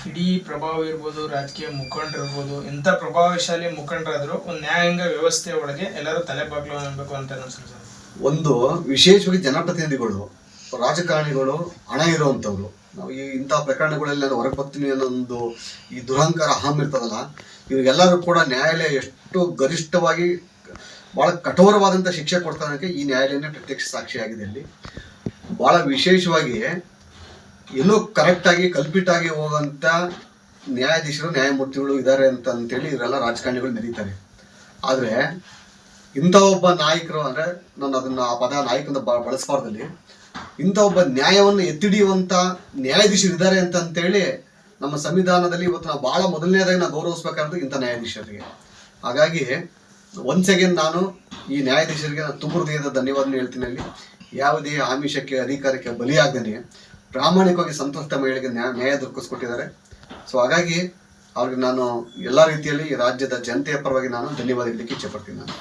ಇಡೀ ಪ್ರಭಾವ ಇರ್ಬೋದು, ರಾಜಕೀಯ ಮುಖಂಡರಿರ್ಬೋದು, ಎಂಥ ಪ್ರಭಾವಶಾಲಿ ಮುಖಂಡರಾದರೂ ಒಂದು ನ್ಯಾಯಾಂಗ ವ್ಯವಸ್ಥೆ ಒಳಗೆ ಎಲ್ಲರೂ ತಲೆಬಾಗ್ಲು ಅನ್ಬೇಕು ಅಂತ ಅನ್ಸುತ್ತೆ ಸರ್. ಒಂದು ವಿಶೇಷವಾಗಿ ಜನಪ್ರತಿನಿಧಿಗಳು, ರಾಜಕಾರಣಿಗಳು, ಹಣ ಇರುವಂಥವ್ರು, ನಾವು ಇಂಥ ಪ್ರಕರಣಗಳಲ್ಲಿ ನಾನು ಹೊರಗೆ ಬರ್ತೀನಿ ಅನ್ನೋ ಒಂದು ಈ ದುರಹಂಕಾರ ಅಹಂ ಇರ್ತದಲ್ಲ, ಇವ್ರಿಗೆಲ್ಲರೂ ಕೂಡ ನ್ಯಾಯಾಲಯ ಎಷ್ಟು ಗರಿಷ್ಠವಾಗಿ ಭಾಳ ಕಠೋರವಾದಂಥ ಶಿಕ್ಷೆ ಕೊಡ್ತಾನಕ್ಕೆ ಈ ನ್ಯಾಯಾಲಯನೇ ಪ್ರತ್ಯಕ್ಷ ಸಾಕ್ಷಿಯಾಗಿದೆ. ಇಲ್ಲಿ ಭಾಳ ವಿಶೇಷವಾಗಿ ಎಲ್ಲೋ ಕರೆಕ್ಟಾಗಿ ಕಲ್ಪಿಟಾಗಿ ಹೋಗೋಂಥ ನ್ಯಾಯಾಧೀಶರು, ನ್ಯಾಯಮೂರ್ತಿಗಳು ಇದ್ದಾರೆ ಅಂತೇಳಿ ಇವರೆಲ್ಲ ರಾಜಕಾರಣಿಗಳು ನಡೀತಾರೆ. ಆದರೆ ಇಂಥ ಒಬ್ಬ ನಾಯಕರು, ಅಂದರೆ ನಾನು ಅದನ್ನು ಆ ಪದ ನಾಯಕಂತ ಬಳಸಬಾರ್ದಲ್ಲಿ, ಇಂಥ ಒಬ್ಬ ನ್ಯಾಯವನ್ನು ಎತ್ತಿಡಿಯುವಂಥ ನ್ಯಾಯಾಧೀಶರು ಇದ್ದಾರೆ ಅಂತೇಳಿ ನಮ್ಮ ಸಂವಿಧಾನದಲ್ಲಿ ಇವತ್ತು ನಾವು ಭಾಳ ಮೊದಲನೇದಾಗಿ ನಾವು ಗೌರವಿಸ್ಬೇಕಾದ್ರೆ ಇಂಥ ನ್ಯಾಯಾಧೀಶರಿಗೆ. ಹಾಗಾಗಿ ಒನ್ಸ್ ಅಗೇನ್ ನಾನು ಈ ನ್ಯಾಯಾಧೀಶರಿಗೆ ನಾನು ತುಂಬ ಹೃದಯದ ಧನ್ಯವಾದ ಹೇಳ್ತೀನಿ. ಅಲ್ಲಿ ಯಾವುದೇ ಆಮಿಷಕ್ಕೆ, ಅಧಿಕಾರಕ್ಕೆ ಬಲಿಯಾಗದೇ ಪ್ರಾಮಾಣಿಕವಾಗಿ ಸಂತ್ರಸ್ತ ಮಹಿಳೆಗೆ ನ್ಯಾಯ ದೊರಕಿಸ್ಕೊಟ್ಟಿದ್ದಾರೆ. ಸೊ ಹಾಗಾಗಿ ಅವ್ರಿಗೆ ನಾನು ಎಲ್ಲ ರೀತಿಯಲ್ಲಿ ರಾಜ್ಯದ ಜನತೆಯ ಪರವಾಗಿ ನಾನು ಧನ್ಯವಾದ ಹೇಳಲಿಕ್ಕೆ ಇಚ್ಛೆಪಡ್ತೀನಿ. ನಾನು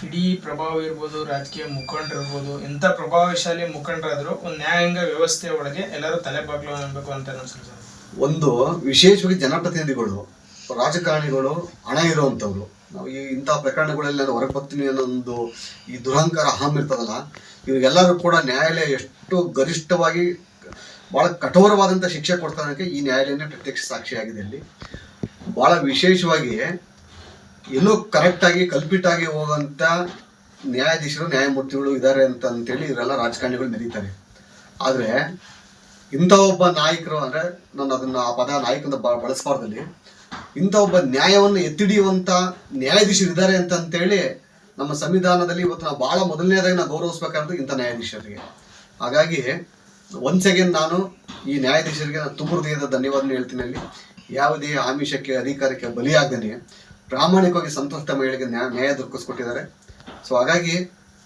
ಇಡೀ ಪ್ರಭಾವ ಇರ್ಬೋದು, ರಾಜಕೀಯ ಮುಖಂಡರಿರ್ಬೋದು, ಎಂಥ ಪ್ರಭಾವಶಾಲಿ ಮುಖಂಡರಾದರೂ ಒಂದು ನ್ಯಾಯಾಂಗ ವ್ಯವಸ್ಥೆ ಒಳಗೆ ಎಲ್ಲರೂ ತಲೆಬಾಗ್ಲು ಅನ್ಬೇಕು ಅಂತ ಅನ್ಸುತ್ತೆ ಸರ್. ಒಂದು ವಿಶೇಷವಾಗಿ ಜನಪ್ರತಿನಿಧಿಗಳು, ರಾಜಕಾರಣಿಗಳು, ಹಣ ಇರುವಂಥವ್ರು, ನಾವು ಇಂಥ ಪ್ರಕರಣಗಳಲ್ಲಿ ನಾನು ಹೊರಗೆ ಬರ್ತೀನಿ ಅನ್ನೋ ಒಂದು ಈ ದುರಹಂಕಾರ ಅಹಂ ಇರ್ತದಲ್ಲ, ಇವ್ರಿಗೆಲ್ಲರೂ ಕೂಡ ನ್ಯಾಯಾಲಯ ಎಷ್ಟು ಗರಿಷ್ಠವಾಗಿ ಭಾಳ ಕಠೋರವಾದಂಥ ಶಿಕ್ಷೆ ಕೊಡ್ತಾನಕ್ಕೆ ಈ ನ್ಯಾಯಾಲಯನೇ ಪ್ರತ್ಯಕ್ಷ ಸಾಕ್ಷಿಯಾಗಿದೆ. ಇಲ್ಲಿ ಭಾಳ ವಿಶೇಷವಾಗಿ ಎಲ್ಲೋ ಕರೆಕ್ಟಾಗಿ ಕಲ್ಪಿಟಾಗಿ ಹೋಗೋಂಥ ನ್ಯಾಯಾಧೀಶರು, ನ್ಯಾಯಮೂರ್ತಿಗಳು ಇದ್ದಾರೆ ಅಂತೇಳಿ ಇವರೆಲ್ಲ ರಾಜಕಾರಣಿಗಳು ನಡೀತಾರೆ. ಆದರೆ ಇಂಥ ಒಬ್ಬ ನಾಯಕರು, ಅಂದರೆ ನಾನು ಅದನ್ನು ಆ ಪದ ನಾಯಕಂತ ಬಳಸಬಾರ್ದಲ್ಲಿ, ಇಂಥ ಒಬ್ಬ ನ್ಯಾಯವನ್ನು ಎತ್ತಿಡಿಯುವಂಥ ನ್ಯಾಯಾಧೀಶರು ಇದ್ದಾರೆ ಅಂತೇಳಿ ನಮ್ಮ ಸಂವಿಧಾನದಲ್ಲಿ ಇವತ್ತು ನಾವು ಭಾಳ ಮೊದಲನೇದಾಗಿ ನಾವು ಗೌರವಿಸ್ಬೇಕಾದ್ರೆ ಇಂಥ ನ್ಯಾಯಾಧೀಶರಿಗೆ. ಹಾಗಾಗಿ ಒನ್ಸ್ ಅಗೇನ್ ನಾನು ಈ ನ್ಯಾಯಾಧೀಶರಿಗೆ ನಾನು ತುಂಬ ಹೃದಯದ ಧನ್ಯವಾದ ಹೇಳ್ತೀನಿ. ಅಲ್ಲಿ ಯಾವುದೇ ಆಮಿಷಕ್ಕೆ, ಅಧಿಕಾರಕ್ಕೆ ಬಲಿಯಾಗದೇ ಪ್ರಾಮಾಣಿಕವಾಗಿ ಸಂತ್ರಸ್ತ ಮಹಿಳೆಗೆ ನ್ಯಾಯ ದೊರಕಿಸ್ಕೊಟ್ಟಿದ್ದಾರೆ. ಸೊ ಹಾಗಾಗಿ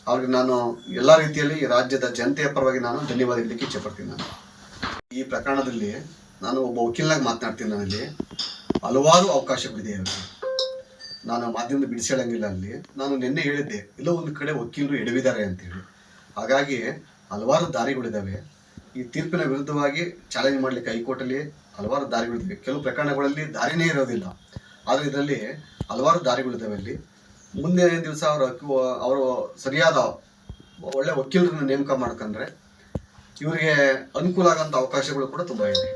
ಅವ್ರಿಗೆ ನಾನು ಎಲ್ಲ ರೀತಿಯಲ್ಲಿ ರಾಜ್ಯದ ಜನತೆಯ ಪರವಾಗಿ ನಾನು ಧನ್ಯವಾದ ಹೇಳಲಿಕ್ಕೆ ಇಚ್ಛೆಪಡ್ತೀನಿ. ನಾನು ಈ ಪ್ರಕರಣದಲ್ಲಿ ನಾನು ಒಬ್ಬ ವಕೀಲನಾಗಿ ಮಾತನಾಡ್ತೀನಿ. ನನ್ನಲ್ಲಿ ಹಲವಾರು ಅವಕಾಶಗಳಿದೆ. ನಾನು ಮಾಧ್ಯಮದ ಬಿಡಿಸೇಳಂಗಿಲ್ಲ. ಅಲ್ಲಿ ನಾನು ನಿನ್ನೆ ಹೇಳಿದ್ದೆ, ಎಲ್ಲೋ ಒಂದು ಕಡೆ ವಕೀಲರು ಎಡವಿದ್ದಾರೆ ಅಂತೇಳಿ. ಹಾಗಾಗಿ ಹಲವಾರು ದಾರಿಗಳಿದ್ದಾವೆ. ಈ ತೀರ್ಪಿನ ವಿರುದ್ಧವಾಗಿ ಚಾಲೆಂಜ್ ಮಾಡಲಿಕ್ಕೆ ಹೈಕೋರ್ಟಲ್ಲಿ ಹಲವಾರು ದಾರಿಗಳಿದ್ದಾವೆ. ಕೆಲವು ಪ್ರಕರಣಗಳಲ್ಲಿ ದಾರಿನೇ ಇರೋದಿಲ್ಲ, ಆದರೆ ಇದರಲ್ಲಿ ಹಲವಾರು ದಾರಿಗಳಿದ್ದಾವೆ. ಅಲ್ಲಿ ಮುಂದಿನ ದಿವಸ ಅವರು ಸರಿಯಾದ ಒಳ್ಳೆ ವಕೀಲರನ್ನು ನೇಮಕ ಮಾಡ್ಕೊಂಡ್ರೆ ಇವರಿಗೆ ಅನುಕೂಲ ಆಗೋಂಥ ಅವಕಾಶಗಳು ಕೂಡ ತುಂಬ ಇದೆ.